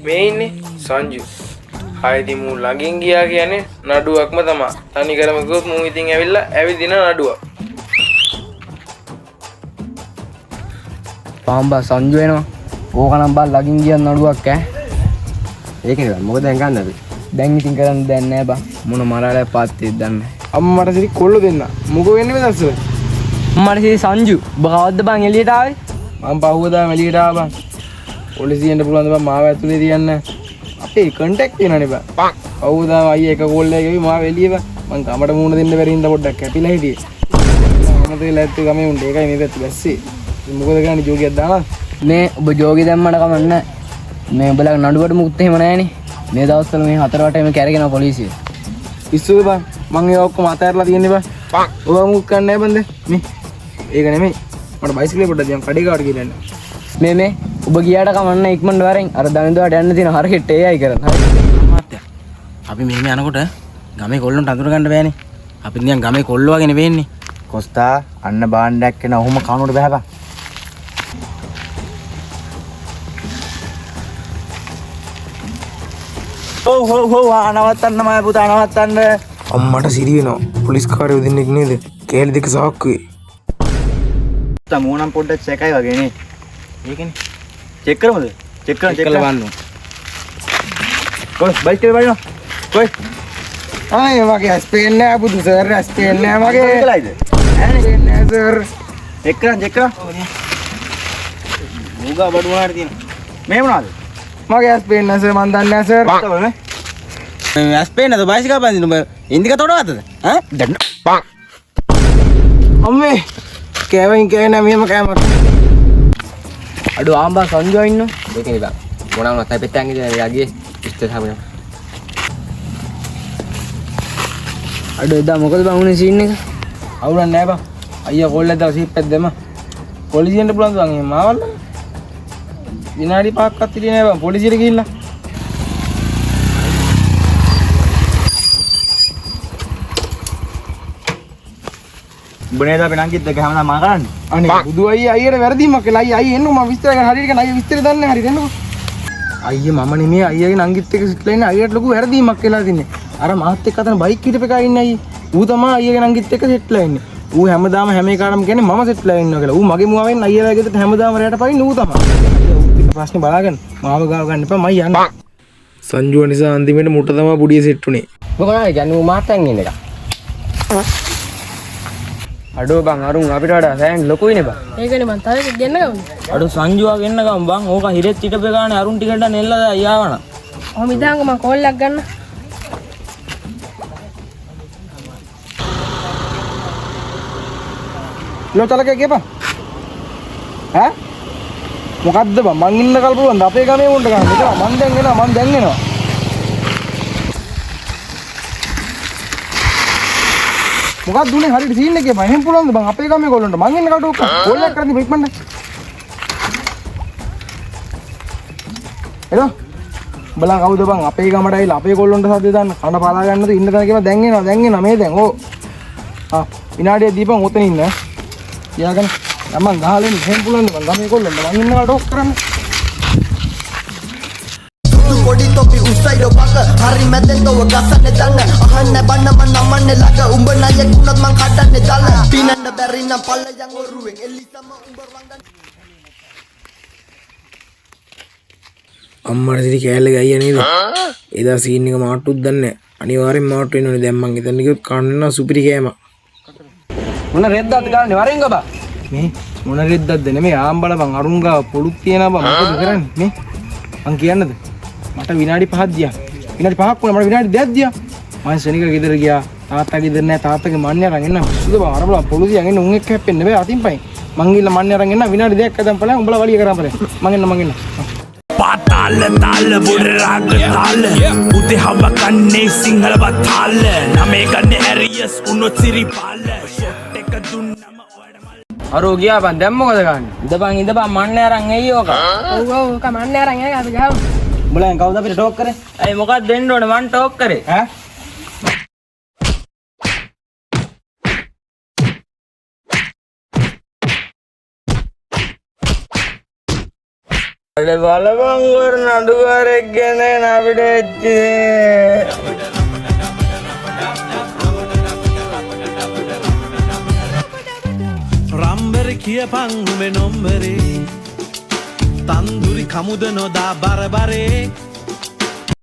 මේ ඉන්නේ සංජු. ආයෙදි මූ ළඟින් ගියා කියන්නේ නඩුවක්ම තමයි. තනි කරම ගියොත් මූ ඉතින් ඇවිල්ලා ඇවිදින නඩුවක්. පාම්බා සංජු වෙනවා. ඕක නම් බා ළඟින් ගියන් නඩුවක් ඈ. ඒකනේ බා මොකද දැන් ගන්නද? දැන් ඉතින් කරන්න දෙයක් නැහැ බා. මොන මරාලයක් පාත්තේද දන්නේ. අම්මා මට සිරි කොල්ල දෙන්න. මොකෝ වෙන්නේ මේ දැස්සල? මට සිරි සංජු. ඔබ කවද්ද බං එළියට ආවේ? මම පහුවදා එළියට ආවා බං. පොලිසියෙන්ට පුළුවන් බං මාව ඇතුලේ තියන්න. අපේ කන්ටැක්ට් වෙනවනේ බං. පහුවදා අයියා එක කෝල් එකක මාව එළිය බං. මං ගමට මූණ දෙන්න බැරි හින්දා පොඩ්ඩක් කැපිලා හිටියේ. මම තේලා ඇත්තේ ගමේ උන්ට ඒකයි මේ පැත්ත බැස්සේ. මොකද ගන්නේ ජෝගියක් දානවා? මේ ඔබ ජෝගි දැම්මට කමක් නැහැ. මේ ඔබලා නඩුවට මුකුත් එහෙම නැහැනේ. මේ දවස්වල මේ හතර වටේම කැරගෙන පොලිසිය. පිස්සුද බං? මං ඒ ඔක්කොම අතහැරලා තියෙන්නේ බං. ඔබ මුක් කන්නේ නැහැ බං මේ. ඒක නෙමෙයි. මට බයිසිකලේ පොඩ්ඩක් දියන් කඩේ කාට කියලා යන්න. මේ ඔබ ගියාට කමන්න ඉක්මනට වරෙන් අර දනින්දුවට යන්න තියෙන හරකෙට් ඒයි කරන්න. හරි. මාත්‍යා. අපි මෙහෙම යනකොට ගමේ කොල්ලොන්ට අඳුර ගන්න බෑනේ. අපි නිකන් ගමේ කොල්ලෝ වගේනේ වෙන්නේ. කොස්තා අන්න බාණ්ඩයක් කෙනා ඔහොම කනුවට බහපන්. ඔව් අනවත්තන්න මම පුතා අනවත්තන්න. අම්මට සිරි වෙනවා. පොලිස් කාර්යය දෙන්නෙක් නේද? කෑලි දෙක සාක්කුවේ. මූණම් පොඩ්ඩක් චෙකයි වගේ නේ. ඒකනේ. චෙක් කරමුද? චෙක් කරලා බලන්න. කොස් බයික් එකේ බලන්න. කොයි? ආයේ මගේ ඇස් පේන්නේ නැහැ බුදු සර් ඇස් පේන්නේ නැහැ මගේ. කොයිලායිද? ඈ පේන්නේ නැහැ සර්. චෙක් කරා. මුගා බඩු මොනාට තියෙන. මේ මොනවද? මගේ ඇස් පේන්නේ නැහැ සර් මන් දන්නේ නැහැ සර්. බලන්න. මේ ඇස්පේනද බයිසිකල් බඳින්න ඔබ ඉන්දික තොඩවත්තද? ඈ? දැන් අම්මේ කෑවෙන් කෑනේ මෙහෙම කෑමක්. අඩු ආම්බා සංජු ඉන්නෝ. ඒකනේ බං. මොනවා නැත්නම් පෙත්තන් ඉඳලා යගියේ ඉස්තර හැමෝම. අඩු එදා මොකද බං උනේ සීන් එක? අවුලක් නැහැ බං. අයියා කෝල් එකක් දාලා සීප් එකක් දෙම. පොලිසියෙන්ට පුළුවන් බං එහෙම මාවල්ල. විනාඩි 5ක්වත් ඉතිරිය නැහැ බං පොලිසියට ගිහිල්ලා. උඹනේ දා පෙනංගිත් දෙක හැමදාම මා කරන්නේ. අනේ බුදු අයියා අයියට වැරදීමක් කළා. අයියා එන්නු මම විස්තර කරන්න හරියට අයියා විස්තර දන්නේ නැහැ හරියට එන්නකෝ. අයියා මම නෙමෙයි අයියාගේ නංගිත් එක්ක සිట్లా ඉන්නේ අයියට ලොකු වැරදීමක් වෙලා තින්නේ. අර මාත් එක්ක අතන බයික් හිටප එකා ඉන්නේ අයියේ. ඌ තමයි අයියාගේ නංගිත් එක්ක සිట్లా ඉන්නේ. ඌ හැමදාම හැම එකටම කියන්නේ මම සිట్లా ඉන්නවා කියලා. ඌ මගේ මුවාවෙන් අයියාලා ගෙදරට හැමදාම රැයට පයින්නේ ඌ තමයි. ඌ එක ප්‍රශ්නේ බලාගන්න. මාව ගාව ගන්න එපා මම යන්න. සංජුව නිසා අන්තිමේට මුට තමයි පුඩිය සෙට් උනේ. මොකද කියන්නේ ඌ මාතෙන් ඉන්න එක. අඩෝ බං අරුන් අපිට වඩා සෑහෙන ලොකුයිනේ බං. ඒකනේ මං තව එකක් ගෙන්න ගමු. අඩු සංජුවා ගෙන්න ගමු බං. ඕක හිරෙත් හිටපේ ගානේ අරුන් ටිකට නෙල්ලලා අයියාවන. ඔහොම ඉඳන්කො මං කෝල් එකක් ගන්න. ලෝ චලකේ ගියපන්. ඈ මොකද්ද බං මං ඉන්න කල් පුළුවන්ද අපේ ගමේ උන්ට ගන්න. ඒක මං දැන් එනවා. මොකක්ද දුන්නේ හරියට සීන් එකේ බං එහෙම පුළුවන්ද බං අපේ ගමේ ගොල්ලන්ට මං ඉන්න කට ඔක්ක කෝල් එකක් කරන්නේ ඉක්මනට එනවා උඹලා කවුද බං අපේ ගමට ඇවිල්ලා අපේ ගොල්ලන්ට සද්ද දාන්න කන පාලා ගන්නද ඉන්න තැන කියව දැන් එනවා මේ දැන් ඕ විනාඩියක් දීපන් ඔතන ඉන්න යාගෙන මම ගහලෙන් එහෙම පුළුවන්ද බං ගමේ ගොල්ලන්ට මං ඉන්න කට ඔක්ක කරන්නේ පොඩි තොපි උස්සයිඩ පක හරි මැදෙන් තව ගසන්නේ දන්න අහන්න බන්න මන් නමන්නේ ළඟ උඹ ණයෙක් වුණත් මං කඩන්නේ දල්ල පිනන්න බැරි නම් පල්ලයන් ඔරුවෙන් එල්ලිසම උඹ වංගන අම්මට සිරි කෑල්ලේ ගයියා නේද එදා සීන් එක මාට්ටුත් දන්නේ අනිවාර්යෙන් මාට්ටු වෙනවනේ දැන් මං හිතන්නේ කිව්වොත් කන්න සුපිරි කෑම මොන රෙද්දක්ද ගන්නේ වරෙන් ගබා. මේ මොන රෙද්දක්ද නෙමෙයි ආම්බල බං අරුන් ගාව පොලුත් තියනවා බං මොකද කරන්නේ මේ මං කියන්නද මට විනාඩි 5ක් දියා. විනාඩි 5ක් වුණා මට විනාඩි 2ක් දියා. මම සෙනික ගෙදර ගියා. තාත්තා ගෙදර නැහැ. තාත්තගේ මන්නේ අරන් එන්න. සුදු බා අර බලා පොලිසියෙන් එන්න උන් එක්ක හැප්පෙන්න බෑ අතින් පයින්. මං ගිහලා මන්නේ අරන් එන්න විනාඩි 2ක් ඇදන් බලන්න උඹලා වලිය කරන් බලන්න. මං එන්න. පාතාල තාල බුඩ රාග තාල උදේ හව කන්නේ සිංහල බතාල නමේ ගන්නේ ඇරියස් උනොත් සිරිපාල ෂොට් එක දුන්නම ඔයඩමල් අරෝ ගියා බං දැන් මොකද ගන්නේ? ඉඳපන් මන්නේ අරන් එයි ඕක. ඔව් මන්නේ අරන් එයි අපි ගහමු. උඹලා කවුද අපිට ටෝක් කරේ? ඇයි මොකක්ද දෙන්න ඕනේ මං ටෝක් කරේ. ඈ අඩේ බලපං වර නඩුකාරයෙක් ගෙන අපිට එච්චේ. රම්බර කියපං උඹේ නොම්බරේ තන්දුරි කමුද නොදා බරබරේ